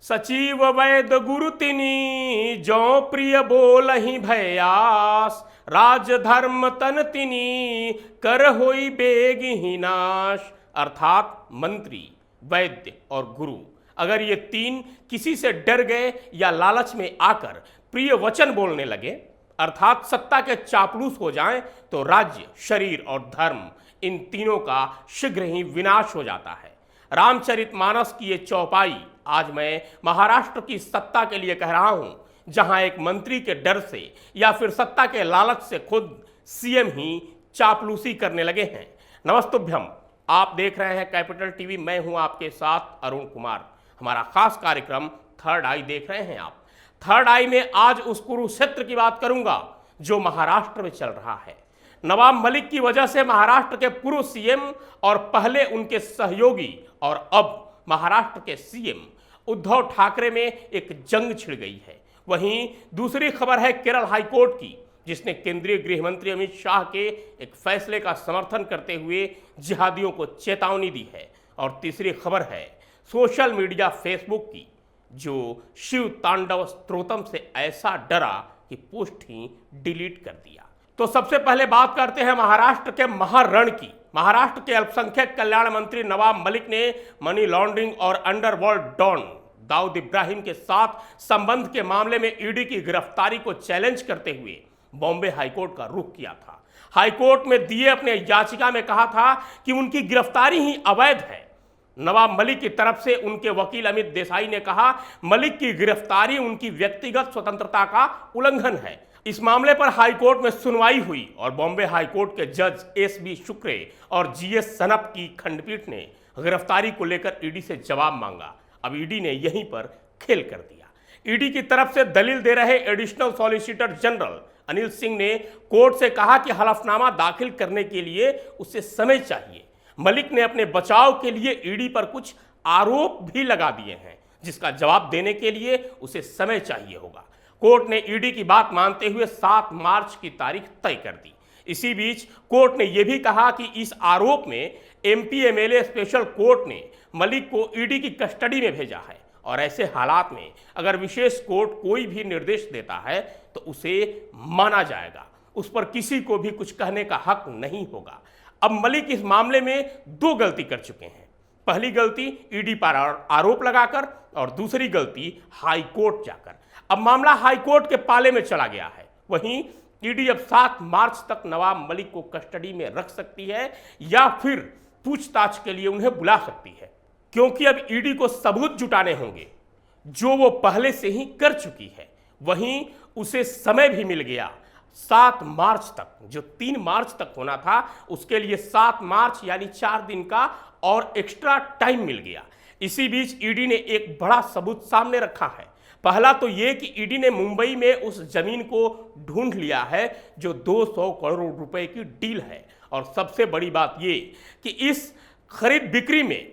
सचिव वैद गुरु तिनी जो प्रिय बोलहि भयास, राज धर्म तन तिनी कर होई बेगी नाश। अर्थात मंत्री, वैद्य और गुरु अगर ये तीन किसी से डर गए या लालच में आकर प्रिय वचन बोलने लगे, अर्थात सत्ता के चापलूस हो जाएं, तो राज्य, शरीर और धर्म इन तीनों का शीघ्र ही विनाश हो जाता है। रामचरितमानस की ये चौपाई आज मैं महाराष्ट्र की सत्ता के लिए कह रहा हूं, जहां एक मंत्री के डर से या फिर सत्ता के लालच से खुद सीएम ही चापलूसी करने लगे हैं। नमस्तुभ्यम, आप देख रहे हैं कैपिटल टीवी। मैं हूं आपके साथ अरुण कुमार। हमारा खास कार्यक्रम थर्ड आई देख रहे हैं आप। थर्ड आई में आज उस कुरुक्षेत्र की बात करूंगा जो महाराष्ट्र में चल रहा है। नवाब मलिक की वजह से महाराष्ट्र के पूर्व सीएम और पहले उनके सहयोगी और अब महाराष्ट्र के सीएम उद्धव ठाकरे में एक जंग छिड़ गई है। वहीं दूसरी खबर है केरल हाईकोर्ट की, जिसने केंद्रीय गृह मंत्री अमित शाह के एक फैसले का समर्थन करते हुए जिहादियों को चेतावनी दी है। और तीसरी खबर है सोशल मीडिया फेसबुक की, जो शिव तांडव स्त्रोतम से ऐसा डरा कि पोस्ट ही डिलीट कर दिया। तो सबसे पहले बात करते हैं महाराष्ट्र के महारण की। महाराष्ट्र के अल्पसंख्यक कल्याण मंत्री नवाब मलिक ने मनी लॉन्ड्रिंग और अंडरवर्ल्ड डॉन दाऊद इब्राहिम के साथ संबंध के मामले में ईडी की गिरफ्तारी को चैलेंज करते हुए बॉम्बे हाईकोर्ट का रुख किया था। हाईकोर्ट में दिए अपने याचिका में कहा था कि उनकी गिरफ्तारी ही अवैध है। नवाब मलिक की तरफ से उनके वकील अमित देसाई ने कहा, मलिक की गिरफ्तारी उनकी व्यक्तिगत स्वतंत्रता का उल्लंघन है। इस मामले पर हाईकोर्ट में सुनवाई हुई और बॉम्बे हाईकोर्ट के जज एस.बी. शुक्रे और जी.एस. सनप की खंडपीठ ने गिरफ्तारी को लेकर ईडी से जवाब मांगा। अब ईडी ने यहीं पर खेल कर दिया। ईडी की तरफ से दलील दे रहे additional solicitor general Anil Singh ने कोर्ट से कहा कि हलफनामा दाखिल करने के लिए उसे समय चाहिए। मलिक ने अपने बचाव के लिए ईडी पर कुछ आरोप भी लगा दिए हैं, जिसका जवाब देने के लिए उसे समय चाहिए होगा। कोर्ट ने ईडी की बात मानते हुए 7 मार्च की तारीख तय कर दी। इसी बीच कोर्ट ने यह भी कहा कि इस आरोप में एमपी एमएलए स्पेशल कोर्ट ने मलिक को ईडी की कस्टडी में भेजा है और ऐसे हालात में अगर विशेष कोर्ट कोई भी निर्देश देता है तो उसे माना जाएगा। उस पर किसी को भी कुछ कहने का हक नहीं होगा। अब मलिक इस मामले में 2 गलती कर चुके हैं। पहली गलती ईडी पर आरोप लगाकर और दूसरी गलती हाईकोर्ट जाकर। अब मामला हाईकोर्ट के पाले में चला गया है। वहीं ईडी अब 7 मार्च तक नवाब मलिक को कस्टडी में रख सकती है या फिर पूछताछ के लिए उन्हें बुला सकती है, क्योंकि अब ईडी को सबूत जुटाने होंगे जो वो पहले से ही कर चुकी है। वहीं उसे समय भी मिल गया 7 मार्च तक, जो 3 मार्च तक होना था उसके लिए 7 मार्च यानी 4 दिन का और एक्स्ट्रा टाइम मिल गया। इसी बीच ईडी ने एक बड़ा सबूत सामने रखा है। पहला तो यह कि ईडी ने मुंबई में उस जमीन को ढूंढ लिया है जो 200 करोड़ रुपए की डील है। और सबसे बड़ी बात यह कि इस खरीद बिक्री में,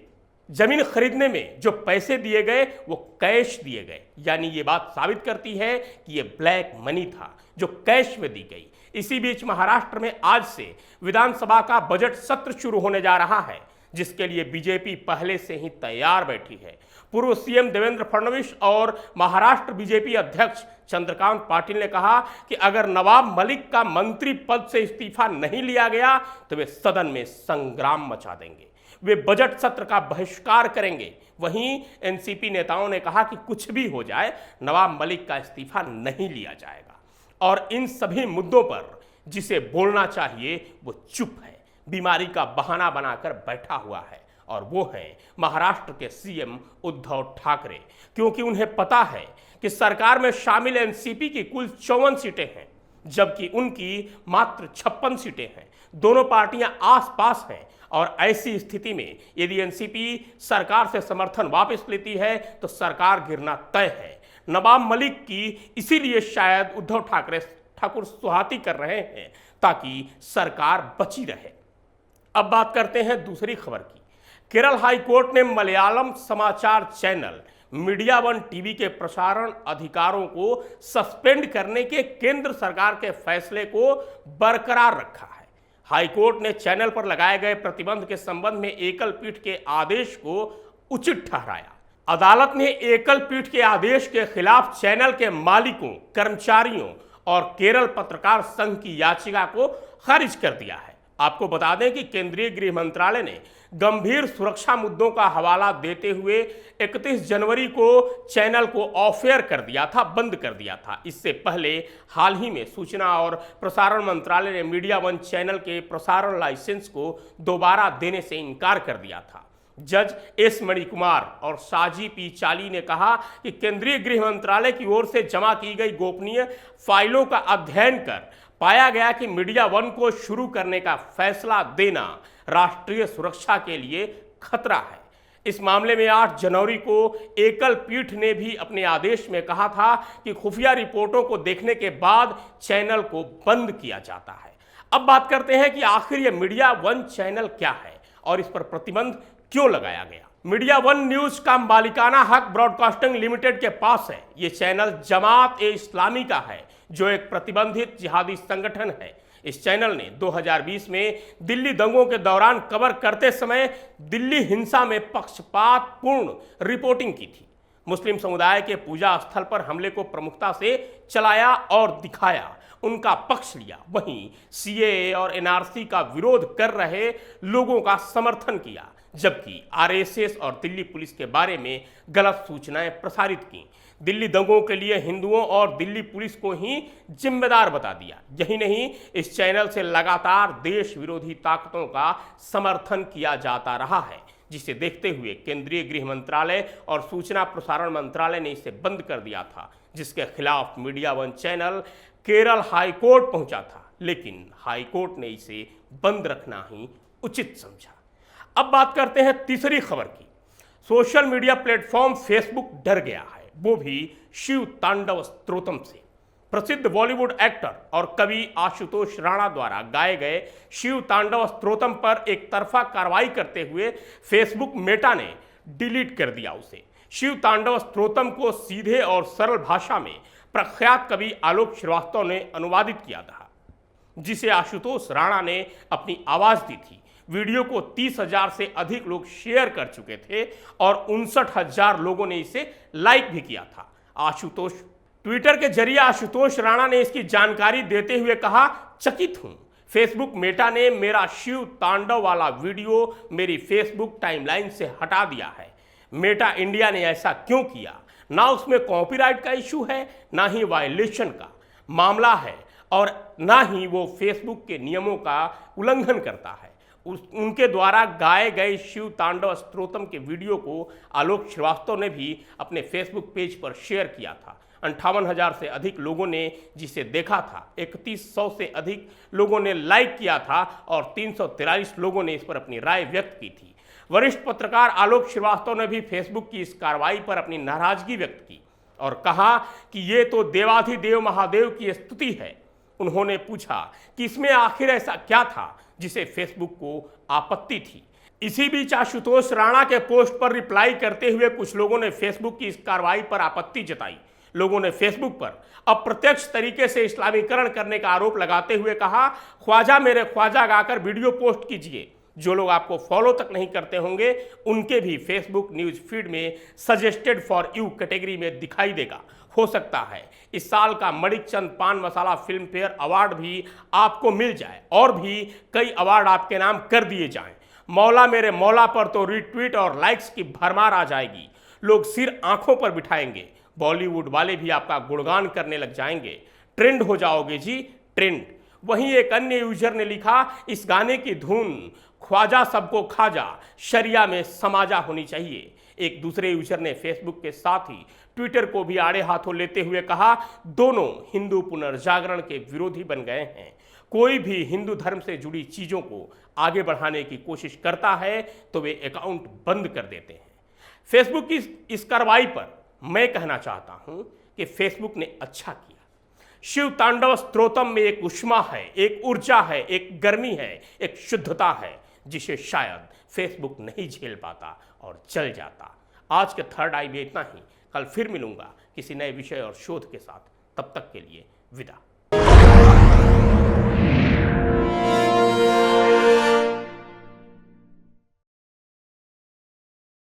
जमीन खरीदने में जो पैसे दिए गए वो कैश दिए गए, यानी ये बात साबित करती है कि ये ब्लैक मनी था जो कैश में दी गई। इसी बीच महाराष्ट्र में आज से विधानसभा का बजट सत्र शुरू होने जा रहा है, जिसके लिए बीजेपी पहले से ही तैयार बैठी है। पूर्व सीएम देवेंद्र फडणवीस और महाराष्ट्र बीजेपी अध्यक्ष चंद्रकांत पाटिल ने कहा कि अगर नवाब मलिक का मंत्री पद से इस्तीफा नहीं लिया गया तो वे सदन में संग्राम मचा देंगे, वे बजट सत्र का बहिष्कार करेंगे। वहीं एनसीपी नेताओं ने कहा कि कुछ भी हो जाए नवाब मलिक का इस्तीफा नहीं लिया जाएगा। और इन सभी मुद्दों पर जिसे बोलना चाहिए वो चुप है, बीमारी का बहाना बनाकर बैठा हुआ है, और वो हैं महाराष्ट्र के सीएम उद्धव ठाकरे। क्योंकि उन्हें पता है कि सरकार में शामिल एनसीपी की कुल 54 सीटें हैं, जबकि उनकी मात्र 56 सीटें हैं। दोनों पार्टियां आस-पास हैं और ऐसी स्थिति में यदि एनसीपी सरकार से समर्थन वापस लेती है तो सरकार गिरना तय है। नवाब मलिक की इसीलिए शायद उद्धव ठाकुर सुहाती कर रहे हैं ताकि सरकार बची रहे। अब बात करते हैं दूसरी खबर की। केरल हाईकोर्ट ने मलयालम समाचार चैनल मीडिया वन टीवी के प्रसारण अधिकारों को सस्पेंड करने के केंद्र सरकार के फैसले को बरकरार रखा है। हाईकोर्ट ने चैनल पर लगाए गए प्रतिबंध के संबंध में एकल पीठ के आदेश को उचित ठहराया। अदालत ने एकल पीठ के आदेश के खिलाफ चैनल के मालिकों, कर्मचारियों और केरल पत्रकार संघ की याचिका को खारिज कर दिया है। आपको बता दें कि केंद्रीय गृह मंत्रालय ने गंभीर सुरक्षा मुद्दों का हवाला देते हुए 31 जनवरी को चैनल को ऑफ एयर कर दिया था, बंद कर दिया था। इससे पहले हाल ही में सूचना और प्रसारण मंत्रालय ने मीडिया वन चैनल के प्रसारण लाइसेंस को दोबारा देने से इनकार कर दिया था। जज एस मणिकुमार और साजी पी चाली ने कहा कि केंद्रीय गृह मंत्रालय की ओर से जमा की गई गोपनीय फाइलों का अध्ययन कर पाया गया कि मीडिया वन को शुरू करने का फैसला देना राष्ट्रीय सुरक्षा के लिए खतरा है। इस मामले में 8 जनवरी को एकल पीठ ने भी अपने आदेश में कहा था कि खुफिया रिपोर्टों को देखने के बाद चैनल को बंद किया जाता है। अब बात करते हैं कि आखिर यह मीडिया वन चैनल क्या है और इस पर प्रतिबंध क्यों लगाया गया। मीडिया वन न्यूज का मालिकाना हक ब्रॉडकास्टिंग लिमिटेड के पास है। यह चैनल जमात ए इस्लामी का है, जो एक प्रतिबंधित जिहादी संगठन है। इस चैनल ने 2020 में दिल्ली दंगों के दौरान कवर करते समय दिल्ली हिंसा में पक्षपातपूर्ण रिपोर्टिंग की थी। मुस्लिम समुदाय के पूजा स्थल पर हमले को प्रमुखता से चलाया और दिखाया, उनका पक्ष लिया। वहीं सीएए और एनआरसी का विरोध कर रहे लोगों का समर्थन किया, जबकि आरएसएस और दिल्ली पुलिस के बारे में गलत सूचनाएं प्रसारित की। दिल्ली दंगों के लिए हिंदुओं और दिल्ली पुलिस को ही जिम्मेदार बता दिया। यही नहीं, इस चैनल से लगातार देश विरोधी ताकतों का समर्थन किया जाता रहा है, जिसे देखते हुए केंद्रीय गृह मंत्रालय और सूचना प्रसारण मंत्रालय ने इसे बंद कर दिया था, जिसके खिलाफ media one channel Kerala high court पहुंचा था, लेकिन हाईकोर्ट ने इसे बंद रखना ही उचित समझा। अब बात करते हैं तीसरी खबर की। सोशल मीडिया प्लेटफॉर्म फेसबुक डर गया है, वो भी शिव तांडव स्तोत्रम से। प्रसिद्ध बॉलीवुड एक्टर और कवि आशुतोष राणा द्वारा गाए गए शिव तांडव स्तोत्रम पर एक तरफा कार्रवाई करते हुए फेसबुक मेटा ने डिलीट कर दिया उसे। शिव तांडव स्तोत्रम को सीधे और सरल भाषा में प्रख्यात कवि आलोक श्रीवास्तव ने अनुवादित किया था, जिसे आशुतोष राणा ने अपनी आवाज दी थी। वीडियो को 30,000 से अधिक लोग शेयर कर चुके थे और 59,000 लोगों ने इसे लाइक भी किया था। आशुतोष ट्विटर के जरिए आशुतोष राणा ने इसकी जानकारी देते हुए कहा, चकित हूं, फेसबुक मेटा ने मेरा शिव तांडव वाला वीडियो मेरी फेसबुक टाइमलाइन से हटा दिया है। मेटा इंडिया ने ऐसा क्यों किया? ना उसमें कॉपीराइट का इशू है, ना ही वायलेशन का मामला है, और ना ही वो फेसबुक के नियमों का उल्लंघन करता है। उनके द्वारा गाए गए शिव तांडव स्तोत्रम के वीडियो को आलोक श्रीवास्तव ने भी अपने फेसबुक पेज पर शेयर किया था। 58,000 से अधिक लोगों ने जिसे देखा था, 3100 से अधिक लोगों ने लाइक किया था और 343 लोगों ने इस पर अपनी राय व्यक्त की थी। वरिष्ठ पत्रकार आलोक श्रीवास्तव ने भी फेसबुक की इस कार्रवाई पर अपनी नाराजगी व्यक्त की और कहा कि ये तो देवाधिदेव महादेव की स्तुति है। उन्होंने पूछा कि इसमें आखिर ऐसा क्या था जिसे फेसबुक को आपत्ति थी। इसी बीच आशुतोष राणा के पोस्ट पर रिप्लाई करते हुए कुछ लोगों ने फेसबुक की इस कार्रवाई पर आपत्ति जताई। लोगों ने फेसबुक पर अप्रत्यक्ष तरीके से इस्लामीकरण करने का आरोप लगाते हुए कहा, ख्वाजा मेरे ख्वाजा गाकर वीडियो पोस्ट कीजिए। जो लोग आपको फॉलो तक नहीं करते होंगे, उनके भी फेसबुक न्यूज फीड में सजेस्टेड फॉर यू कैटेगरी में दिखाई देगा। हो सकता है इस साल का मणिकचंद पान मसाला फिल्म फेयर अवार्ड भी आपको मिल जाए और भी कई अवार्ड आपके नाम कर दिए जाएं। मौला मेरे मौला पर तो रिट्वीट और लाइक्स की भरमार आ जाएगी। लोग सिर आंखों पर बिठाएंगे। बॉलीवुड वाले भी आपका गुणगान करने लग जाएंगे। ट्रेंड हो जाओगे जी, ट्रेंड। वहीं एक अन्य यूजर ने लिखा, इस गाने की धुन ख्वाजा सबको खाजा, शरिया में समाजा होनी चाहिए। एक दूसरे यूजर ने फेसबुक के साथ ही ट्विटर को भी आड़े हाथों लेते हुए कहा, दोनों हिंदू पुनर्जागरण के विरोधी बन गए हैं। कोई भी हिंदू धर्म से जुड़ी चीजों को आगे बढ़ाने की कोशिश करता है तो वे अकाउंट बंद कर देते हैं। फेसबुक की इस कार्रवाई पर मैं कहना चाहता हूं कि फेसबुक ने अच्छा किया। शिव तांडव स्तोत्रम में एक उष्मा है, एक ऊर्जा है, एक गर्मी है, एक शुद्धता है, जिसे शायद फेसबुक नहीं झेल पाता और चल जाता। आज के थर्ड आई में इतना ही। कल फिर मिलूंगा किसी नए विषय और शोध के साथ। तब तक के लिए विदा।